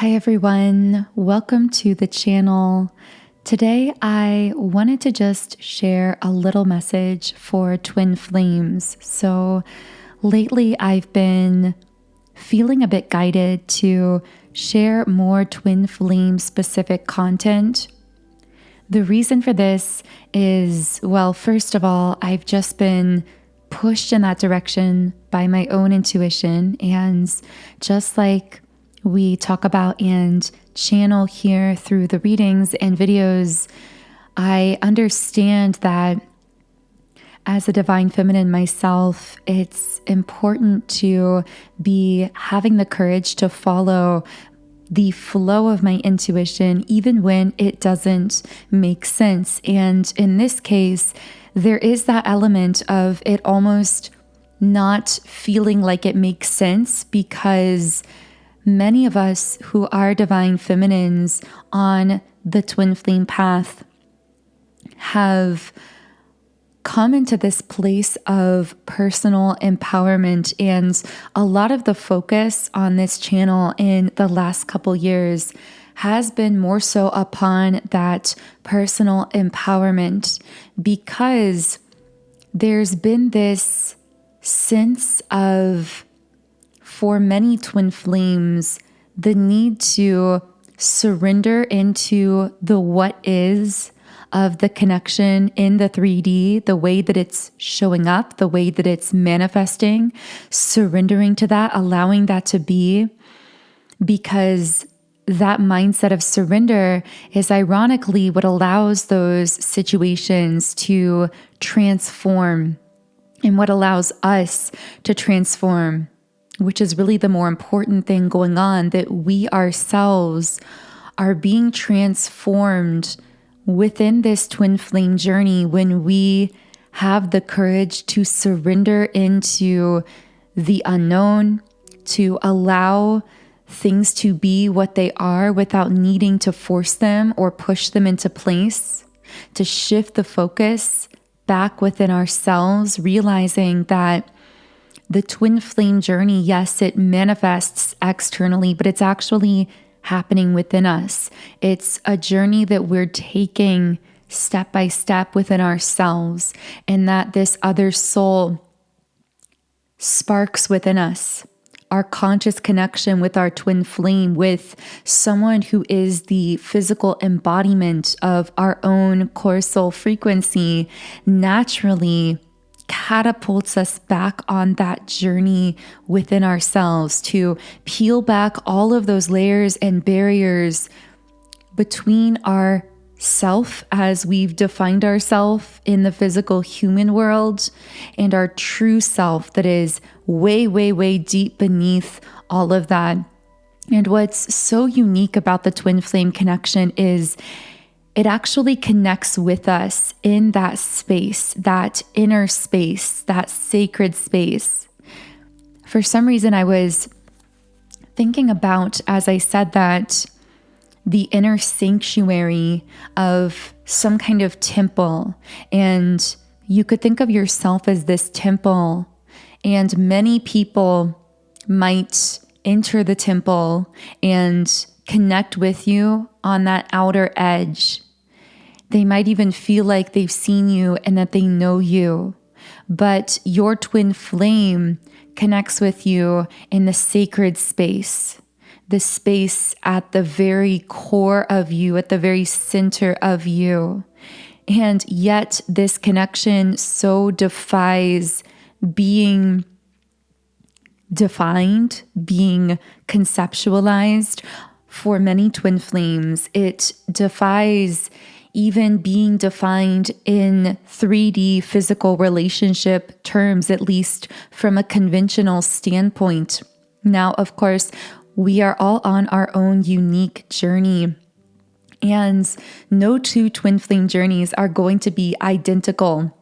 Hi everyone, welcome to the channel. Today I wanted to just share a little message for twin flames. So lately I've been feeling a bit guided to share more twin flame specific content. The reason for this is, well, first of all, I've just been pushed in that direction by my own intuition, and just like we talk about and channel here through the readings and videos, I understand that as a divine feminine myself, it's important to be having the courage to follow the flow of my intuition, even when it doesn't make sense. And in this case, there is that element of it almost not feeling like it makes sense, because many of us who are divine feminines on the twin flame path have come into this place of personal empowerment, and a lot of the focus on this channel in the last couple years has been more so upon that personal empowerment, because there's been this sense of, for many twin flames, the need to surrender into the what is of the connection in the 3D, the way that it's showing up, the way that it's manifesting, surrendering to that, allowing that to be, because that mindset of surrender is ironically what allows those situations to transform and what allows us to transform, which is really the more important thing going on, that we ourselves are being transformed within this twin flame journey when we have the courage to surrender into the unknown, to allow things to be what they are without needing to force them or push them into place, to shift the focus back within ourselves, realizing that the twin flame journey, yes, it manifests externally, but it's actually happening within us. It's a journey that we're taking step by step within ourselves, and that this other soul sparks within us our conscious connection with our twin flame, with someone who is the physical embodiment of our own core soul frequency, naturally catapults us back on that journey within ourselves to peel back all of those layers and barriers between our self as we've defined ourselves in the physical human world and our true self that is way, way, way deep beneath all of that. And what's so unique about the twin flame connection is it actually connects with us in that space, that inner space, that sacred space. For some reason, I was thinking about, as I said that, the inner sanctuary of some kind of temple. And you could think of yourself as this temple, and many people might enter the temple and connect with you on that outer edge. They might even feel like they've seen you and that they know you. But your twin flame connects with you in the sacred space, the space at the very core of you, at the very center of you. And yet this connection so defies being defined, being conceptualized. For many twin flames, it defies even being defined in 3D physical relationship terms, at least from a conventional standpoint. Now, of course, we are all on our own unique journey, and no two twin flame journeys are going to be identical.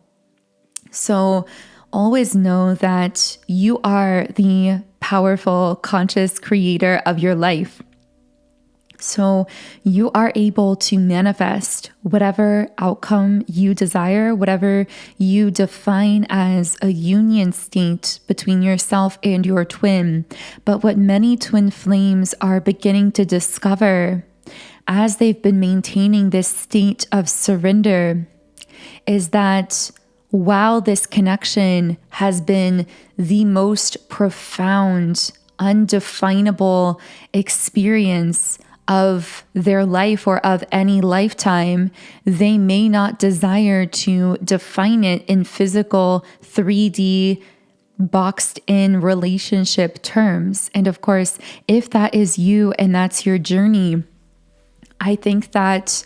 So always know that you are the powerful, conscious creator of your life. So you are able to manifest whatever outcome you desire, whatever you define as a union state between yourself and your twin. But what many twin flames are beginning to discover as they've been maintaining this state of surrender is that while this connection has been the most profound, undefinable experience of their life or of any lifetime, they may not desire to define it in physical 3D boxed in relationship terms. And of course, if that is you and that's your journey, I think that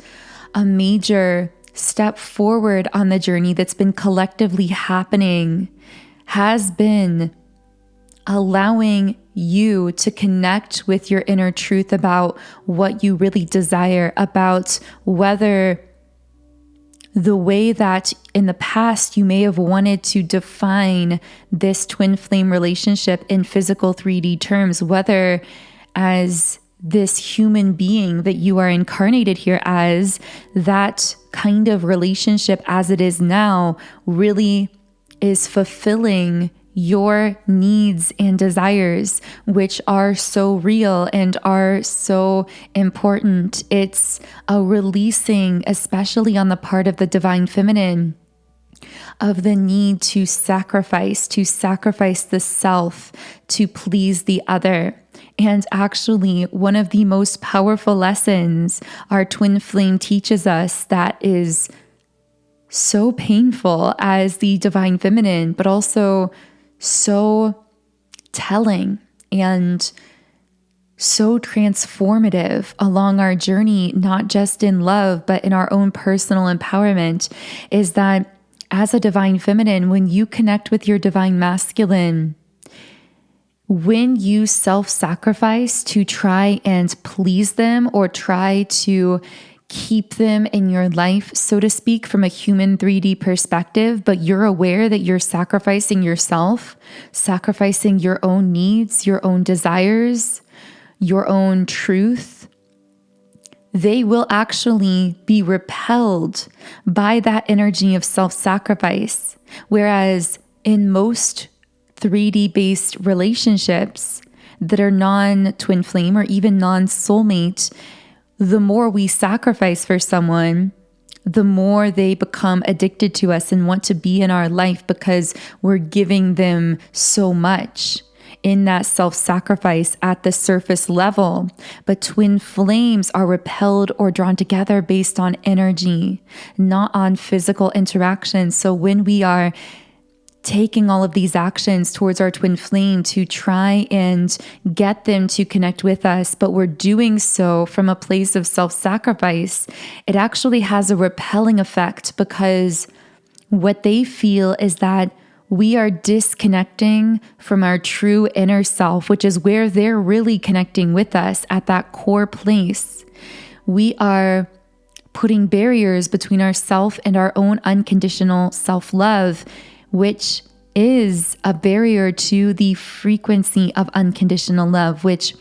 a major step forward on the journey that's been collectively happening has been allowing you to connect with your inner truth about what you really desire, about whether the way that in the past you may have wanted to define this twin flame relationship in physical 3D terms, whether as this human being that you are incarnated here as, that kind of relationship as it is now really is fulfilling your needs and desires, which are so real and are so important. It's a releasing, especially on the part of the divine feminine, of the need to sacrifice the self to please the other. And actually, one of the most powerful lessons our twin flame teaches us that is so painful as the divine feminine, but also so telling and so transformative along our journey, not just in love, but in our own personal empowerment, is that as a divine feminine, when you connect with your divine masculine, when you self-sacrifice to try and please them or try to keep them in your life, so to speak, from a human 3D perspective, but you're aware that you're sacrificing yourself, sacrificing your own needs, your own desires, your own truth, they will actually be repelled by that energy of self-sacrifice. Whereas in most 3D based relationships that are non-twin flame or even non-soulmate, the more we sacrifice for someone, the more they become addicted to us and want to be in our life because we're giving them so much in that self-sacrifice at the surface level. But twin flames are repelled or drawn together based on energy, not on physical interaction. So when we are taking all of these actions towards our twin flame to try and get them to connect with us, but we're doing so from a place of self-sacrifice, it actually has a repelling effect, because what they feel is that we are disconnecting from our true inner self, which is where they're really connecting with us at that core place. We are putting barriers between ourself and our own unconditional self-love, which is a barrier to the frequency of unconditional love, which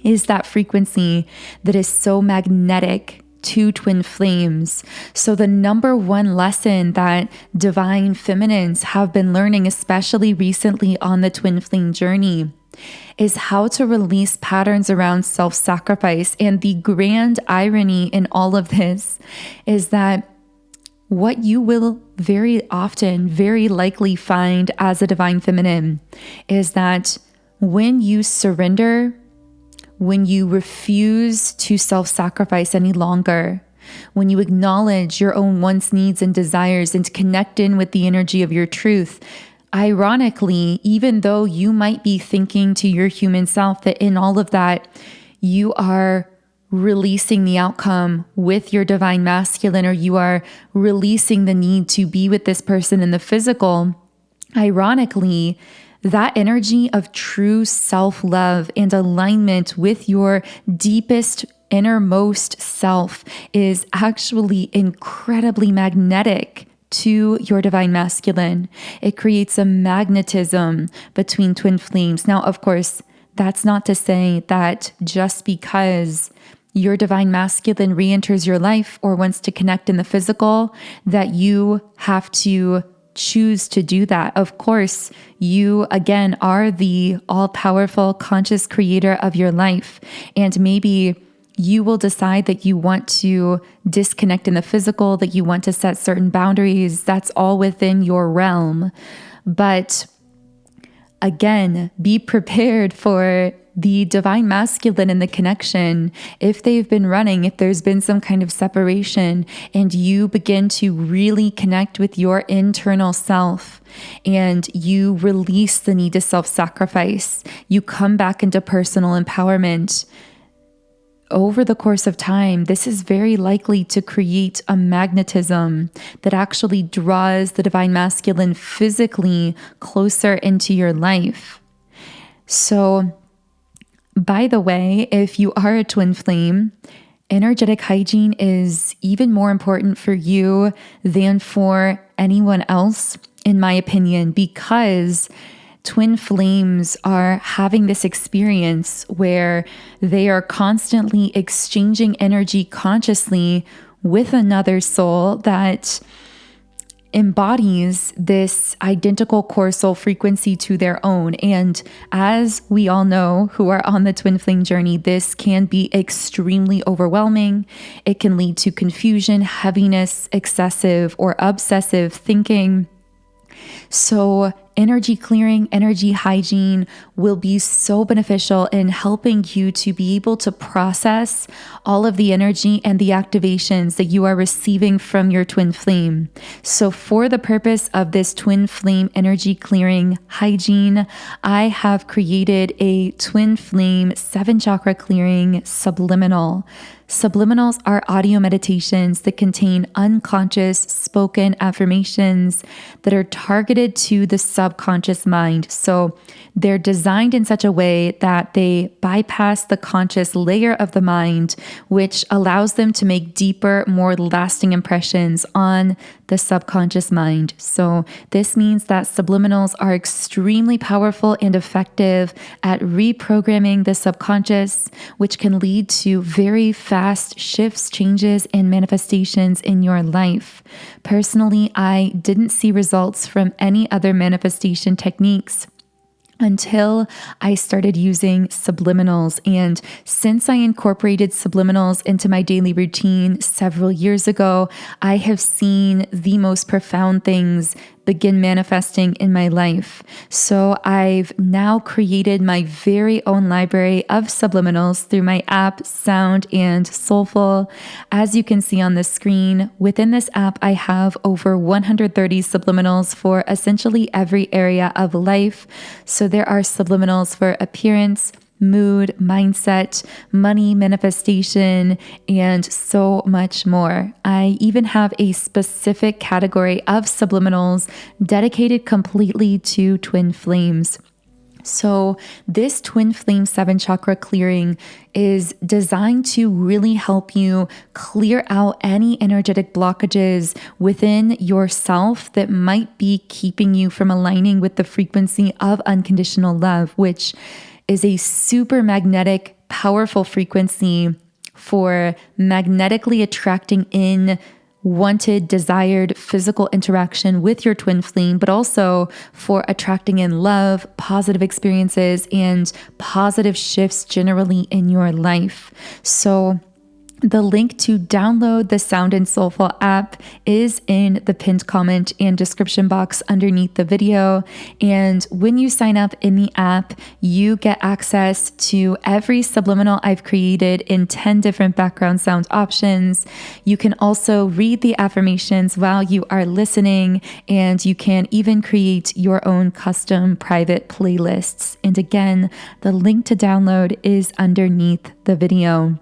is that frequency that is so magnetic to twin flames. So the number one lesson that divine feminines have been learning, especially recently on the twin flame journey, is how to release patterns around self-sacrifice. And the grand irony in all of this is that what you will very often, very likely find as a divine feminine is that when you surrender, when you refuse to self-sacrifice any longer, when you acknowledge your own wants, needs, and desires and connect in with the energy of your truth, ironically, even though you might be thinking to your human self that in all of that, you are releasing the outcome with your divine masculine, or you are releasing the need to be with this person in the physical, ironically, that energy of true self-love and alignment with your deepest, innermost self is actually incredibly magnetic to your divine masculine. It creates a magnetism between twin flames. Now, of course, that's not to say that just because your divine masculine re-enters your life or wants to connect in the physical, that you have to choose to do that. Of course, you again are the all-powerful conscious creator of your life. And maybe you will decide that you want to disconnect in the physical, that you want to set certain boundaries. That's all within your realm. But again, be prepared for the divine masculine and the connection. If they've been running, if there's been some kind of separation, and you begin to really connect with your internal self, and you release the need to self-sacrifice, you come back into personal empowerment. Over the course of time, this is very likely to create a magnetism that actually draws the divine masculine physically closer into your life. So, by the way, if you are a twin flame, energetic hygiene is even more important for you than for anyone else, in my opinion, because twin flames are having this experience where they are constantly exchanging energy consciously with another soul that embodies this identical core soul frequency to their own. And as we all know who are on the twin flame journey, this can be extremely overwhelming. It can lead to confusion, heaviness, excessive or obsessive thinking. So energy clearing, energy hygiene will be so beneficial in helping you to be able to process all of the energy and the activations that you are receiving from your twin flame. So for the purpose of this twin flame energy clearing hygiene, I have created a twin flame 7-chakra clearing subliminal. Subliminals are audio meditations that contain unconscious spoken affirmations that are targeted to the subconscious mind. So they're designed in such a way that they bypass the conscious layer of the mind, which allows them to make deeper, more lasting impressions on the subconscious mind. So this means that subliminals are extremely powerful and effective at reprogramming the subconscious, which can lead to very fast shifts, changes, and manifestations in your life. Personally, I didn't see results from any other manifestation techniques until I started using subliminals. And since I incorporated subliminals into my daily routine several years ago, I have seen the most profound things begin manifesting in my life. So I've now created my very own library of subliminals through my app, Sound and Soulful. As you can see on the screen, within this app, I have over 130 subliminals for essentially every area of life. So there are subliminals for appearance, mood, mindset, money, manifestation, and so much more. I even have a specific category of subliminals dedicated completely to twin flames. So this twin flame 7-chakra clearing is designed to really help you clear out any energetic blockages within yourself that might be keeping you from aligning with the frequency of unconditional love, which is a super magnetic, powerful frequency for magnetically attracting in wanted, desired physical interaction with your twin flame, but also for attracting in love, positive experiences, and positive shifts generally in your life. So the link to download the Sound and Soulful app is in the pinned comment and description box underneath the video. And when you sign up in the app, you get access to every subliminal I've created in 10 different background sound options. You can also read the affirmations while you are listening, and you can even create your own custom private playlists. And again, the link to download is underneath the video.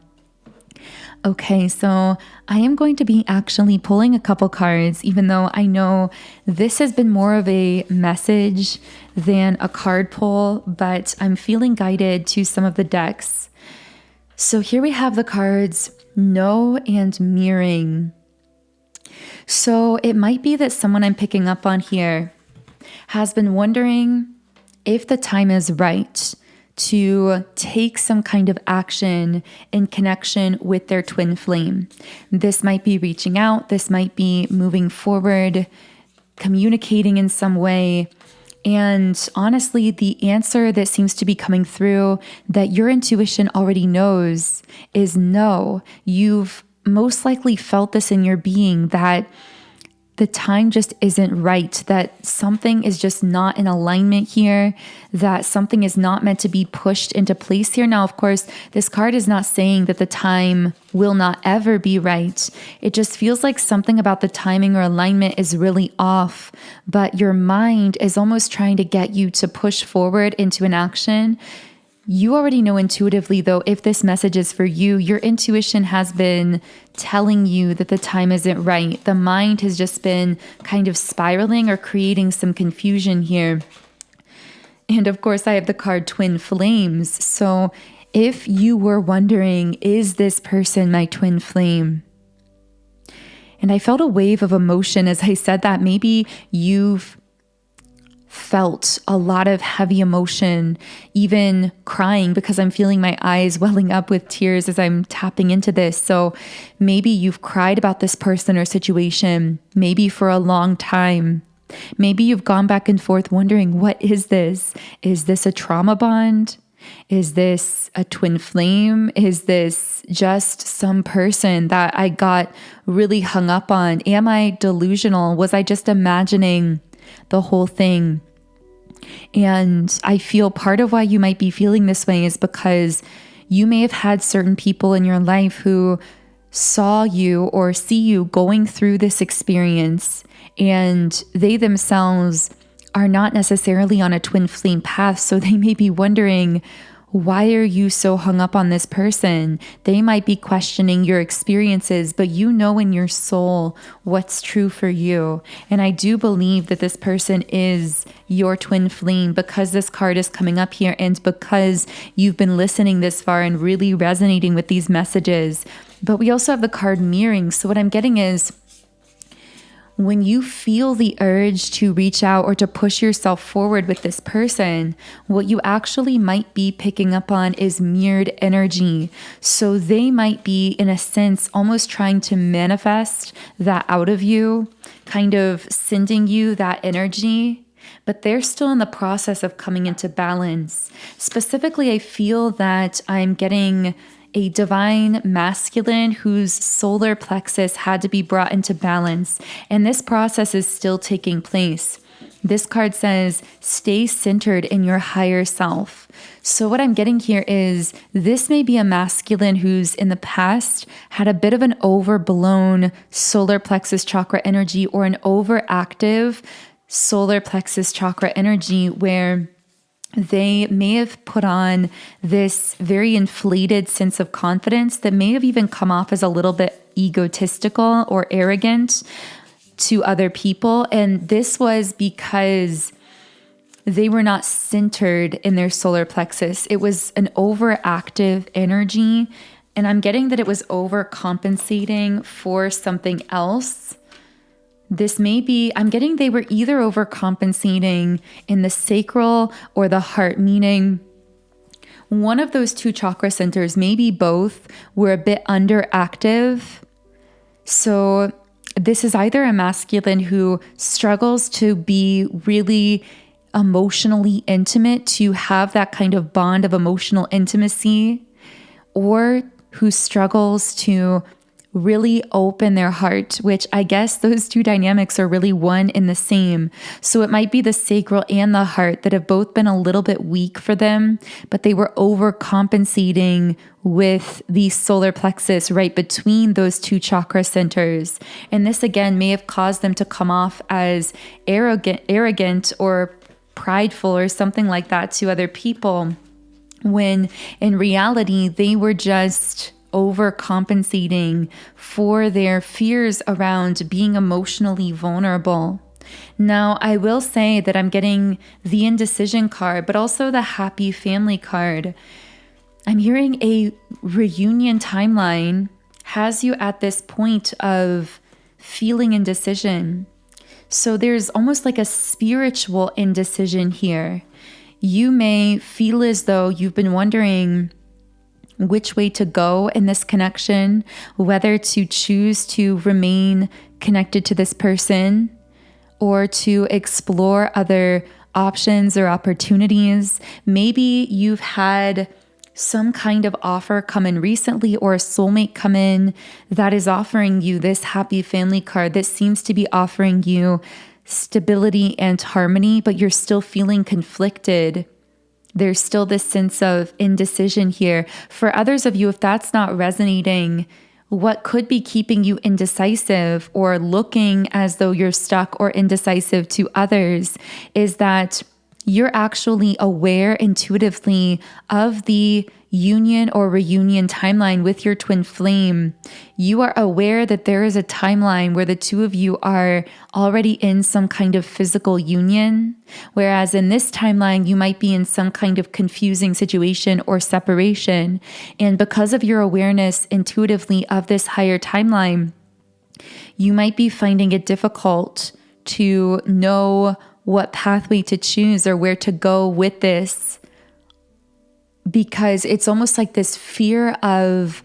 Okay, so I am going to be actually pulling a couple cards, even though I know this has been more of a message than a card pull, but I'm feeling guided to some of the decks. So here we have the cards No and Mirroring. So it might be that someone I'm picking up on here has been wondering if the time is right to take some kind of action in connection with their twin flame. This might be reaching out, this might be moving forward, communicating in some way. And honestly, the answer that seems to be coming through that your intuition already knows is no. You've most likely felt this in your being, that the time just isn't right, that something is just not in alignment here, that something is not meant to be pushed into place here. Now, of course, this card is not saying that the time will not ever be right. It just feels like something about the timing or alignment is really off, but your mind is almost trying to get you to push forward into an action. You already know intuitively, though, if this message is for you. Your intuition has been telling you that the time isn't right. The mind has just been kind of spiraling or creating some confusion here. And of course, I have the card Twin Flames. So if you were wondering, is this person my twin flame? And I felt a wave of emotion as I said that. Maybe you've felt a lot of heavy emotion, even crying, because I'm feeling my eyes welling up with tears as I'm tapping into this. So maybe you've cried about this person or situation, maybe for a long time. Maybe you've gone back and forth wondering, what is this? Is this a trauma bond? Is this a twin flame? Is this just some person that I got really hung up on? Am I delusional? Was I just imagining the whole thing? And I feel part of why you might be feeling this way is because you may have had certain people in your life who saw you or see you going through this experience, and they themselves are not necessarily on a twin flame path. So they may be wondering, why are you so hung up on this person? They might be questioning your experiences, but you know in your soul what's true for you. And I do believe that this person is your twin flame because this card is coming up here and because you've been listening this far and really resonating with these messages. But we also have the card mirroring. So what I'm getting is, when you feel the urge to reach out or to push yourself forward with this person, what you actually might be picking up on is mirrored energy. So they might be, in a sense, almost trying to manifest that out of you, kind of sending you that energy, but they're still in the process of coming into balance. Specifically, I feel that I'm getting a divine masculine whose solar plexus had to be brought into balance. And this process is still taking place. This card says, stay centered in your higher self. So what I'm getting here is, this may be a masculine who's in the past had a bit of an overblown solar plexus chakra energy, or an overactive solar plexus chakra energy, where they may have put on this very inflated sense of confidence that may have even come off as a little bit egotistical or arrogant to other people. And this was because they were not centered in their solar plexus. It was an overactive energy. And I'm getting that it was overcompensating for something else. This may be, I'm getting they were either overcompensating in the sacral or the heart, meaning one of those two chakra centers, maybe both, were a bit underactive. So this is either a masculine who struggles to be really emotionally intimate, to have that kind of bond of emotional intimacy, or who struggles to really open their heart, which I guess those two dynamics are really one and the same. So it might be the sacral and the heart that have both been a little bit weak for them, but they were overcompensating with the solar plexus right between those two chakra centers. And this again may have caused them to come off as arrogant or prideful or something like that to other people, when in reality they were just overcompensating for their fears around being emotionally vulnerable. Now, I will say that I'm getting the indecision card, but also the happy family card. I'm hearing a reunion timeline has you at this point of feeling indecision. So there's almost like a spiritual indecision here. you may feel as though you've been wondering which way to go in this connection, whether to choose to remain connected to this person or to explore other options or opportunities. Maybe you've had some kind of offer come in recently, or a soulmate come in that is offering you this happy family card that seems to be offering you stability and harmony, but you're still feeling conflicted. There's still this sense of indecision here. For others of you, if that's not resonating, what could be keeping you indecisive or looking as though you're stuck or indecisive to others is that you're actually aware intuitively of the union or reunion timeline with your twin flame. You are aware that there is a timeline where the two of you are already in some kind of physical union, whereas in this timeline, you might be in some kind of confusing situation or separation. And because of your awareness intuitively of this higher timeline, you might be finding it difficult to know what pathway to choose or where to go with this, because it's almost like this fear of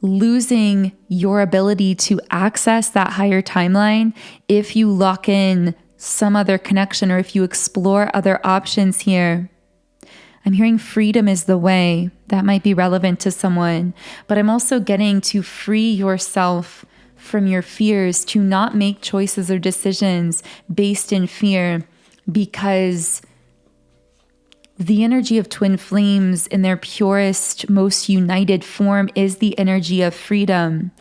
losing your ability to access that higher timeline if you lock in some other connection or if you explore other options here. I'm hearing freedom is the way. That might be relevant to someone, but I'm also getting to free yourself from your fears, to not make choices or decisions based in fear, because the energy of twin flames in their purest, most united form is the energy of freedom.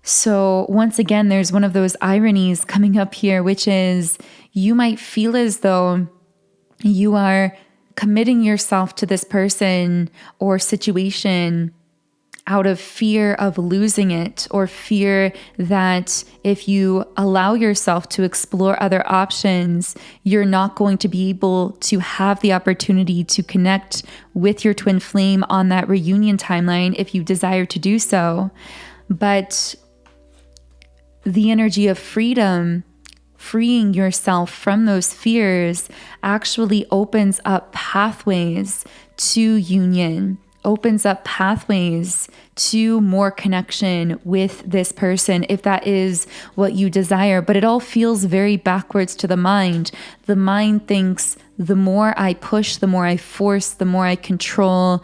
So once again, there's one of those ironies coming up here, which is you might feel as though you are committing yourself to this person or situation out of fear of losing it, or fear that if you allow yourself to explore other options, you're not going to be able to have the opportunity to connect with your twin flame on that reunion timeline if you desire to do so. But the energy of freedom, freeing yourself from those fears, actually opens up pathways to union, opens up pathways to more connection with this person, if that is what you desire. But it all feels very backwards to the mind. The mind thinks the more I push, the more I force, the more I control,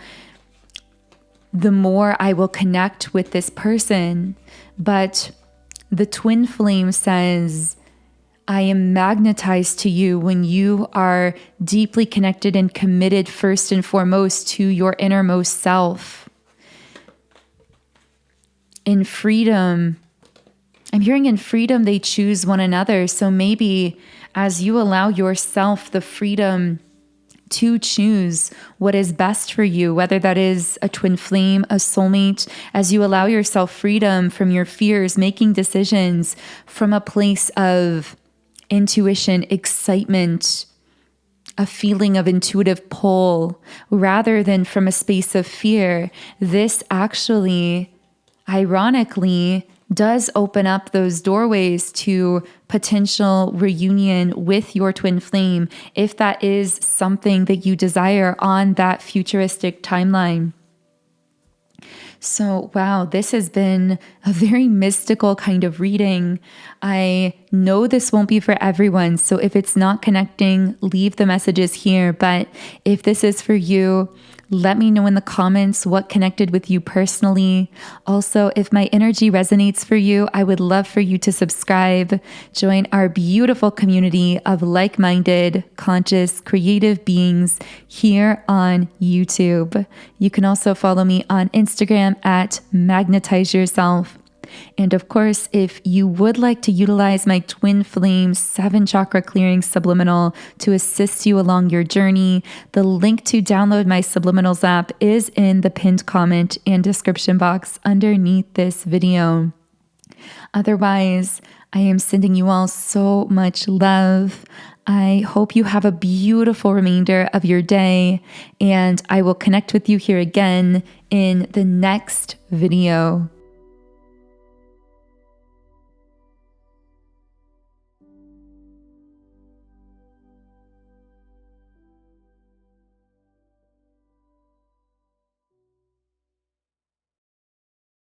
the more I will connect with this person. But the twin flame says, I am magnetized to you when you are deeply connected and committed first and foremost to your innermost self. In freedom, I'm hearing in freedom, they choose one another. So maybe as you allow yourself the freedom to choose what is best for you, whether that is a twin flame, a soulmate, as you allow yourself freedom from your fears, making decisions from a place of intuition, excitement, a feeling of intuitive pull, rather than from a space of fear, this actually, ironically, does open up those doorways to potential reunion with your twin flame, if that is something that you desire on that futuristic timeline. So, wow, this has been a very mystical kind of reading. I know this won't be for everyone, so if it's not connecting, leave the messages here. But if this is for you, let me know in the comments what connected with you personally. Also, if my energy resonates for you, I would love for you to subscribe, join our beautiful community of like-minded, conscious, creative beings here on YouTube. You can also follow me on Instagram at Magnetize Yourself. And of course, if you would like to utilize my Twin Flame 7 chakra clearing subliminal to assist you along your journey, the link to download my Subliminals app is in the pinned comment and description box underneath this video. Otherwise, I am sending you all so much love. I hope you have a beautiful remainder of your day, and I will connect with you here again in the next video.